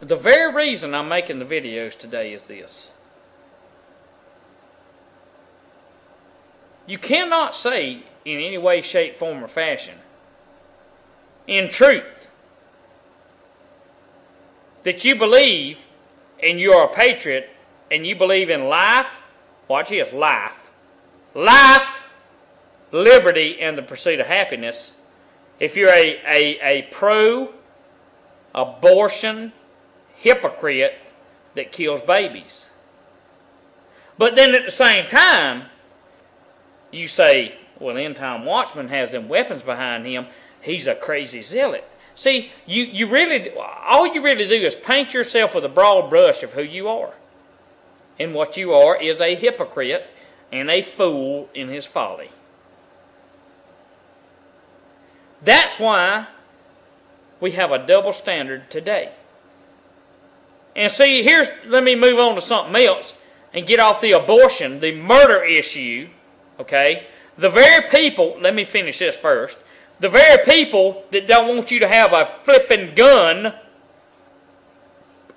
The very reason I'm making the videos today is this. You cannot say in any way, shape, form, or fashion, in truth, that you believe and you are a patriot and you believe in life. Watch this, life. Life, liberty, and the pursuit of happiness. If you're a pro-abortion hypocrite that kills babies. But then at the same time, you say, well, End Time Watchman has them weapons behind him. He's a crazy zealot. See, all you really do is paint yourself with a broad brush of who you are. And what you are is a hypocrite and a fool in his folly. That's why we have a double standard today. And see, let me move on to something else and get off the abortion, the murder issue, okay? The very people, let me finish this first. The very people that don't want you to have a flipping gun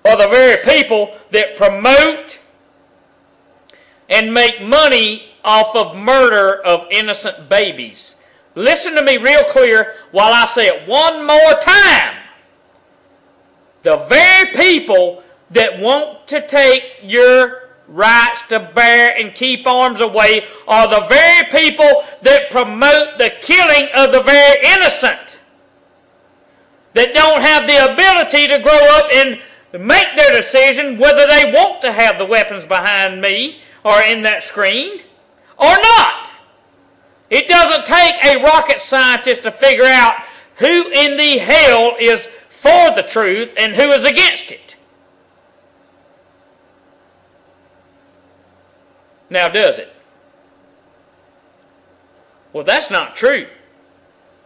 are the very people that promote and make money off of murder of innocent babies. Listen to me real clear while I say it one more time. The very people that want to take your rights to bear and keep arms away are the very people that promote the killing of the very innocent, that don't have the ability to grow up and make their decision whether they want to have the weapons behind me or in that screen or not. It doesn't take a rocket scientist to figure out who in the hell is for the truth and who is against it. Now, does it? Well, that's not true,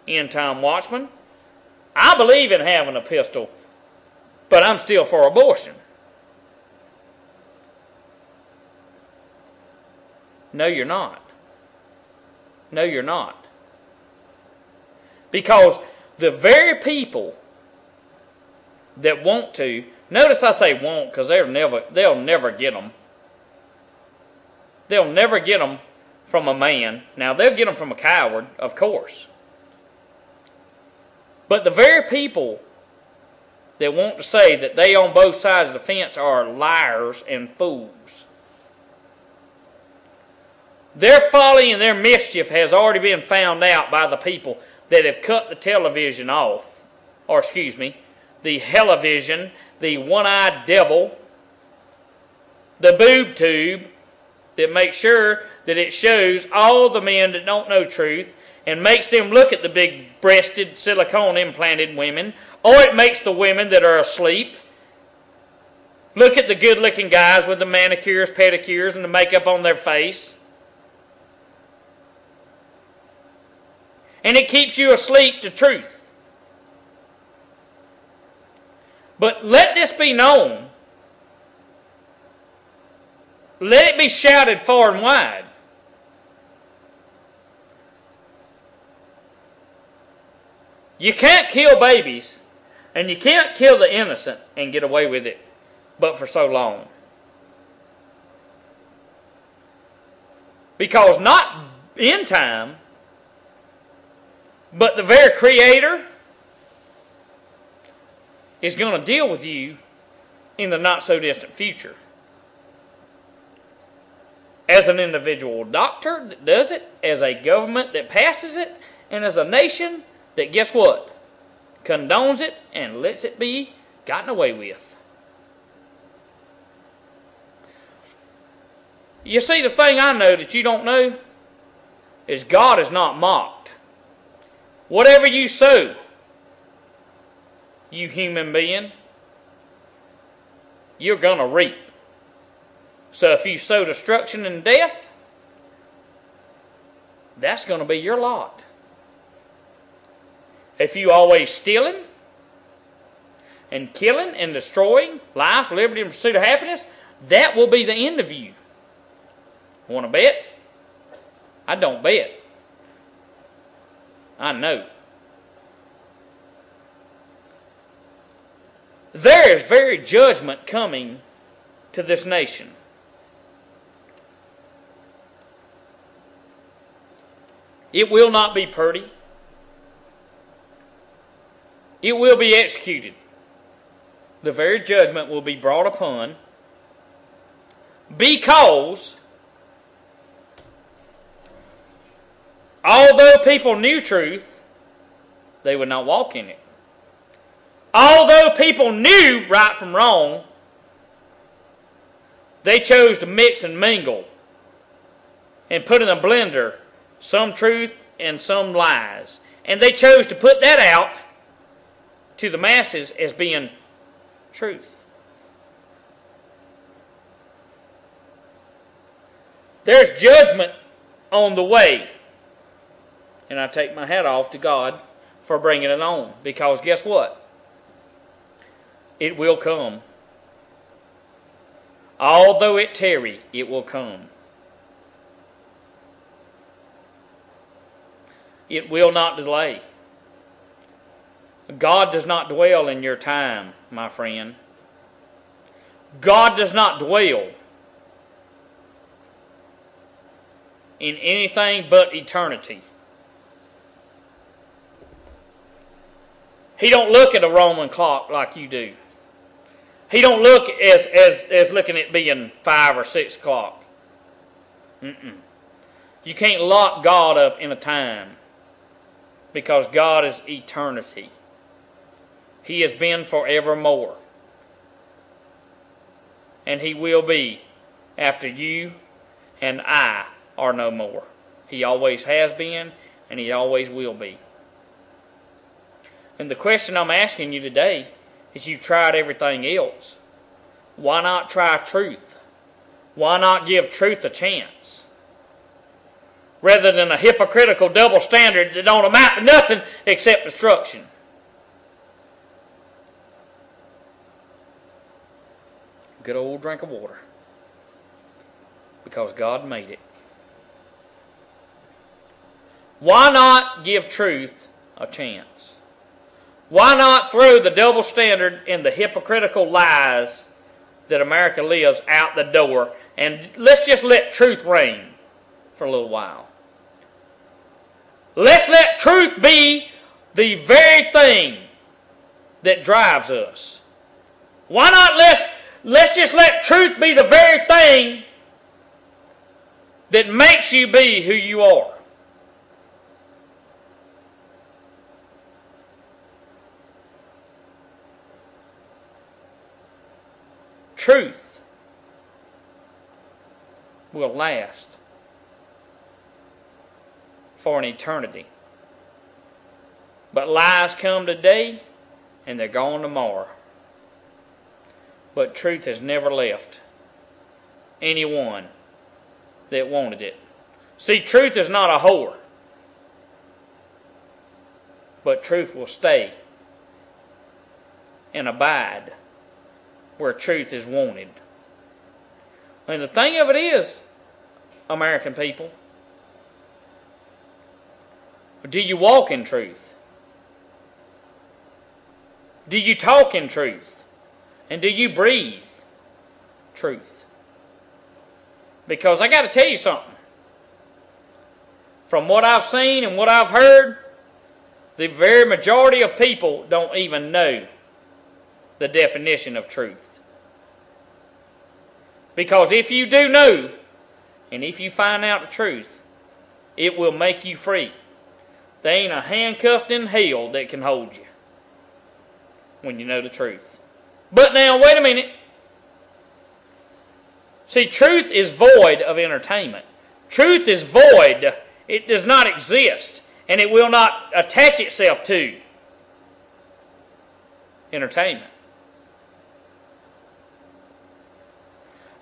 End Time Watchman. I believe in having a pistol, but I'm still for abortion. No, you're not. No, you're not. Because the very people that want to, notice I say won't because they'll never get them. They'll never get them from a man. Now, they'll get them from a coward, of course. But the very people that want to say that they on both sides of the fence are liars and fools. Their folly and their mischief has already been found out by the people that have cut the television off. Or, excuse me, the hellivision, the one-eyed devil, the boob tube, that makes sure that it shows all the men that don't know truth and makes them look at the big-breasted, silicone-implanted women, or it makes the women that are asleep look at the good-looking guys with the manicures, pedicures, and the makeup on their face. And it keeps you asleep to truth. But let this be known. Let it be shouted far and wide. You can't kill babies and you can't kill the innocent and get away with it but for so long. Because not in time, but the very Creator is going to deal with you in the not so distant future. As an individual doctor that does it, as a government that passes it, and as a nation that, guess what, condones it and lets it be gotten away with. You see, the thing I know that you don't know is God is not mocked. Whatever you sow, you human being, you're going to reap. So if you sow destruction and death, that's going to be your lot. If you always stealing and killing and destroying life, liberty, and pursuit of happiness, that will be the end of you. Want to bet? I don't bet. I know. there is very judgment coming to this nation. It will not be pretty. It will be executed. The very judgment will be brought upon, because although people knew truth, they would not walk in it. Although people knew right from wrong, they chose to mix and mingle and put in a blender some truth and some lies. And they chose to put that out to the masses as being truth. There's judgment on the way. And I take my hat off to God for bringing it on. Because guess what? It will come. Although it tarry, it will come. It will not delay. God does not dwell in your time, my friend. God does not dwell in anything but eternity. He don't look at a Roman clock like you do. He don't look as looking at being 5 or 6 o'clock. You can't lock God up in a time, because God is eternity. He has been forevermore. And He will be after you and I are no more. He always has been, and He always will be. And the question I'm asking you today is, you've tried everything else. Why not try truth? Why not give truth a chance? Rather than a hypocritical double standard that don't amount to nothing except destruction. Good old drink of water. Because God made it. Why not give truth a chance? Why not throw the double standard and the hypocritical lies that America lives out the door, and let's just let truth reign for a little while. Let's let truth be the very thing that drives us. Why not let's just let truth be the very thing that makes you be who you are. Truth will last for an eternity. But lies come today and they're gone tomorrow. But truth has never left anyone that wanted it. See, truth is not a whore. But truth will stay and abide where truth is wanted. And the thing of it is, American people, do you walk in truth? Do you talk in truth? And do you breathe truth? Because I got to tell you something. From what I've seen and what I've heard, the very majority of people don't even know the definition of truth. Because if you do know, and if you find out the truth, it will make you free. There ain't a handcuffed in hell that can hold you when you know the truth. But now, wait a minute. See, truth is void of entertainment. Truth is void. It does not exist. And it will not attach itself to entertainment.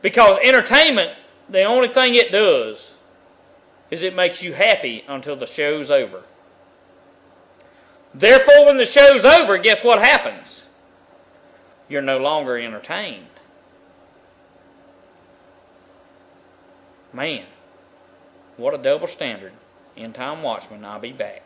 Because entertainment, the only thing it does is it makes you happy until the show's over. Therefore, when the show's over, guess what happens? You're no longer entertained. Man, what a double standard. End Time Watchman. I'll be back.